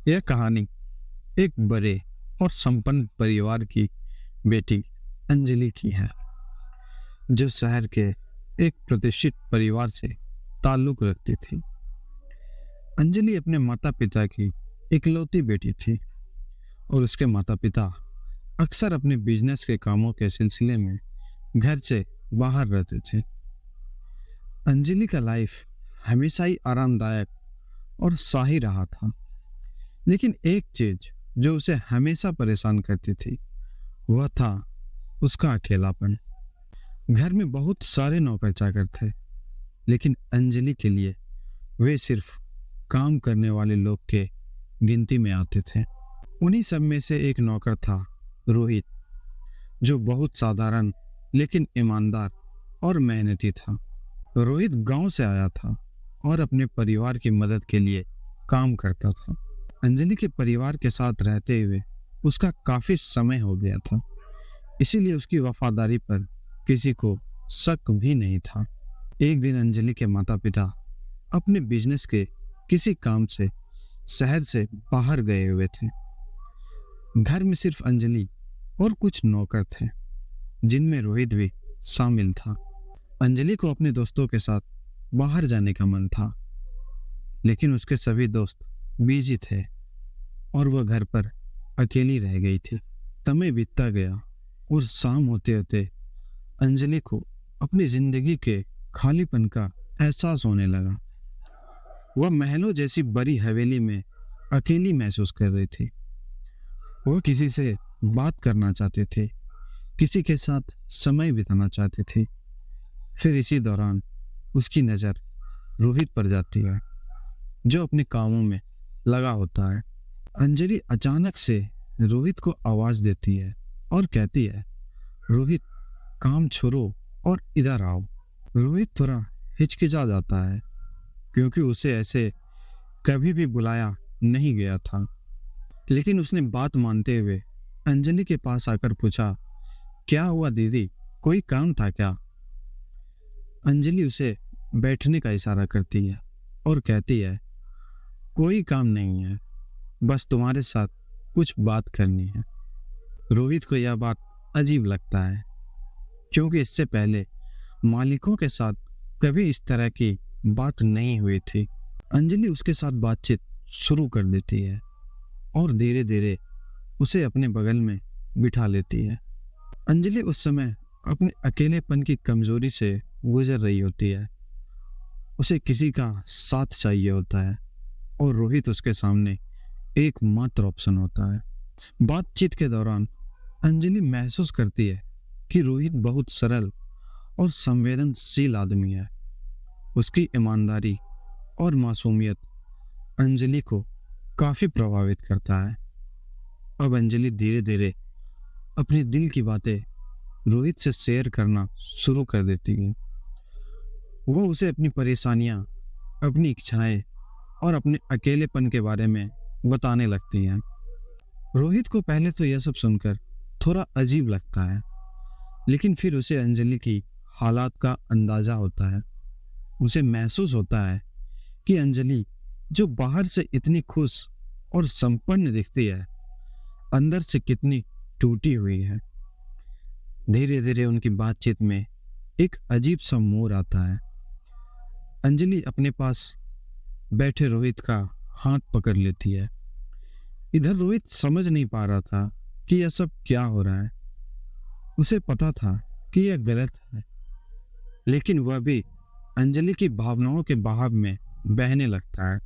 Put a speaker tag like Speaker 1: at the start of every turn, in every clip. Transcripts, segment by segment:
Speaker 1: यह कहानी एक बड़े और संपन्न परिवार की बेटी अंजलि की है, जो शहर के एक प्रतिष्ठित परिवार से ताल्लुक रखती थी। अंजलि अपने माता पिता की इकलौती बेटी थी और उसके माता पिता अक्सर अपने बिजनेस के कामों के सिलसिले में घर से बाहर रहते थे। अंजलि का लाइफ हमेशा ही आरामदायक और शाही रहा था, लेकिन एक चीज जो उसे हमेशा परेशान करती थी वह था उसका अकेलापन। घर में बहुत सारे नौकर चाकर थे, लेकिन अंजलि के लिए वे सिर्फ काम करने वाले लोग के गिनती में आते थे। उन्हीं सब में से एक नौकर था रोहित, जो बहुत साधारण लेकिन ईमानदार और मेहनती था। रोहित गांव से आया था और अपने परिवार की मदद के लिए काम करता था। अंजलि के परिवार के साथ रहते हुए उसका काफी समय हो गया था, इसीलिए उसकी वफादारी पर किसी को शक भी नहीं था। एक दिन अंजलि के माता पिता अपने बिजनेस के किसी काम से शहर से बाहर गए हुए थे। घर में सिर्फ अंजलि और कुछ नौकर थे, जिनमें रोहित भी शामिल था। अंजलि को अपने दोस्तों के साथ बाहर जाने का मन था, लेकिन उसके सभी दोस्त बिजी थे और वह घर पर अकेली रह गई थी। समय बीतता गया और शाम होते होते अंजलि को अपनी जिंदगी के खालीपन का एहसास होने लगा। वह महलों जैसी बड़ी हवेली में अकेली महसूस कर रही थी। वह किसी से बात करना चाहते थे, किसी के साथ समय बिताना चाहते थे। फिर इसी दौरान उसकी नज़र रोहित पर जाती है, जो अपने कामों में लगा होता है। अंजलि अचानक से रोहित को आवाज देती है और कहती है, रोहित, काम छोड़ो और इधर आओ। रोहित थोड़ा हिचकिचा जाता है, क्योंकि उसे ऐसे कभी भी बुलाया नहीं गया था। लेकिन उसने बात मानते हुए अंजलि के पास आकर पूछा, क्या हुआ दीदी, कोई काम था क्या? अंजलि उसे बैठने का इशारा करती है और कहती है, कोई काम नहीं है, बस तुम्हारे साथ कुछ बात करनी है। रोहित को यह बात अजीब लगता है, क्योंकि इससे पहले मालिकों के साथ कभी इस तरह की बात नहीं हुई थी। अंजलि उसके साथ बातचीत शुरू कर देती है और धीरे धीरे उसे अपने बगल में बिठा लेती है। अंजलि उस समय अपने अकेलेपन की कमजोरी से गुजर रही होती है। उसे किसी का साथ चाहिए होता है और रोहित उसके सामने एकमात्र ऑप्शन होता है। बातचीत के दौरान अंजलि महसूस करती है कि रोहित बहुत सरल और संवेदनशील आदमी है। उसकी ईमानदारी और मासूमियत अंजलि को काफी प्रभावित करता है। अब अंजलि धीरे धीरे अपने दिल की बातें रोहित से शेयर करना शुरू कर देती है। वो उसे अपनी परेशानियां, अपनी इच्छाएं और अपने अकेलेपन के बारे में बताने लगती हैं। रोहित को पहले तो यह सब सुनकर थोड़ा अजीब लगता है, लेकिन फिर उसे अंजलि की हालात का अंदाजा होता है। उसे महसूस होता है कि अंजलि, जो बाहर से इतनी खुश और संपन्न दिखती है, अंदर से कितनी टूटी हुई है। धीरे धीरे उनकी बातचीत में एक अजीब सा मोड़ आता है। अंजलि अपने पास बैठे रोहित का हाथ पकड़ लेती है। इधर रोहित समझ नहीं पा रहा था कि यह सब क्या हो रहा है। उसे पता था कि यह गलत है, लेकिन वह भी अंजलि की भावनाओं के बहाव में बहने लगता है।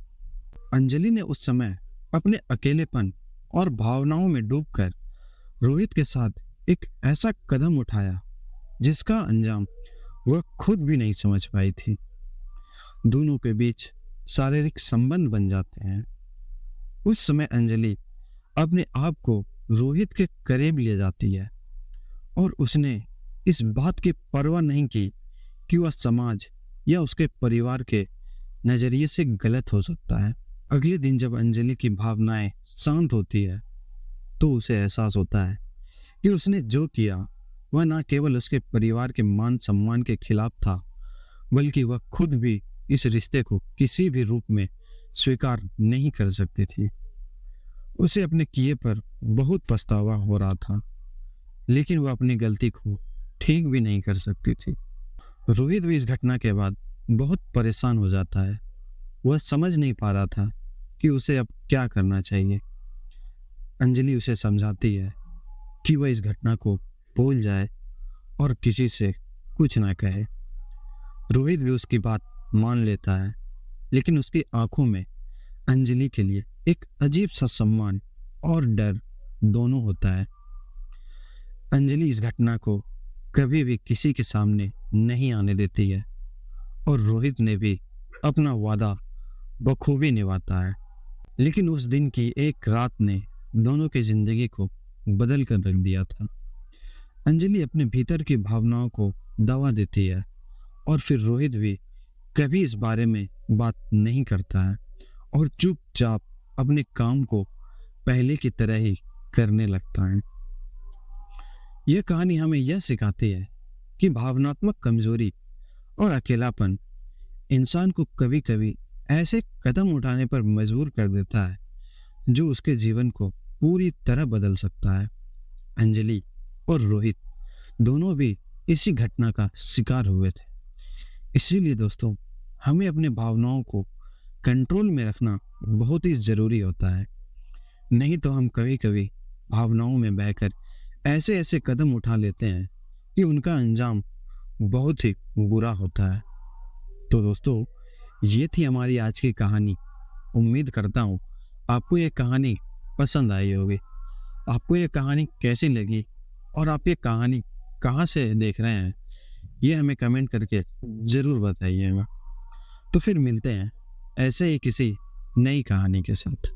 Speaker 1: अंजलि ने उस समय अपने अकेलेपन और भावनाओं में डूबकर रोहित के साथ एक ऐसा कदम उठाया जिसका अंजाम वह खुद भी नहीं समझ पाई थी। दोनों के बीच शारीरिक संबंध बन जाते हैं। उस समय अंजलि अपने आप को रोहित के करीब ले जाती है और उसने इस बात की परवाह नहीं की कि वह समाज या उसके परिवार के नजरिए से गलत हो सकता है। अगले दिन जब अंजलि की भावनाएं शांत होती है, तो उसे एहसास होता है कि उसने जो किया वह न केवल उसके परिवार के मान सम्मान के खिलाफ था, बल्कि वह खुद भी इस रिश्ते को किसी भी रूप में स्वीकार नहीं कर सकती थी। उसे अपने किए पर बहुत पछतावा हो रहा था, लेकिन वह अपनी गलती को ठीक भी नहीं कर सकती थी। रोहित भी इस घटना के बाद बहुत परेशान हो जाता है। वह समझ नहीं पा रहा था कि उसे अब क्या करना चाहिए। अंजलि उसे समझाती है कि वह इस घटना को भूल जाए और किसी से कुछ ना कहे। रोहित भी उसकी बात मान लेता है, लेकिन उसकी आंखों में अंजलि के लिए एक अजीब सा सम्मान और डर दोनों होता है। अंजलि इस घटना को कभी भी किसी के सामने नहीं आने देती है और रोहित ने भी अपना वादा बखूबी निभाता है। लेकिन उस दिन की एक रात ने दोनों की जिंदगी को बदल कर रख दिया था। अंजलि अपने भीतर की भावनाओं को दबा देती है और फिर रोहित भी कभी इस बारे में बात नहीं करता है और चुपचाप अपने काम को पहले की तरह ही करने लगता है। यह कहानी हमें यह सिखाती है कि भावनात्मक कमजोरी और अकेलापन इंसान को कभी कभी ऐसे कदम उठाने पर मजबूर कर देता है जो उसके जीवन को पूरी तरह बदल सकता है। अंजलि और रोहित दोनों भी इसी घटना का शिकार हुए थे। इसीलिए दोस्तों, हमें अपने भावनाओं को कंट्रोल में रखना बहुत ही ज़रूरी होता है। नहीं तो हम कभी कभी भावनाओं में बहकर ऐसे ऐसे कदम उठा लेते हैं कि उनका अंजाम बहुत ही बुरा होता है। तो दोस्तों, ये थी हमारी आज की कहानी। उम्मीद करता हूँ आपको ये कहानी पसंद आई होगी। आपको ये कहानी कैसी लगी और आप ये कहानी कहाँ से देख रहे हैं, ये हमें कमेंट करके ज़रूर बताइएगा। तो फिर मिलते हैं ऐसे ही किसी नई कहानी के साथ।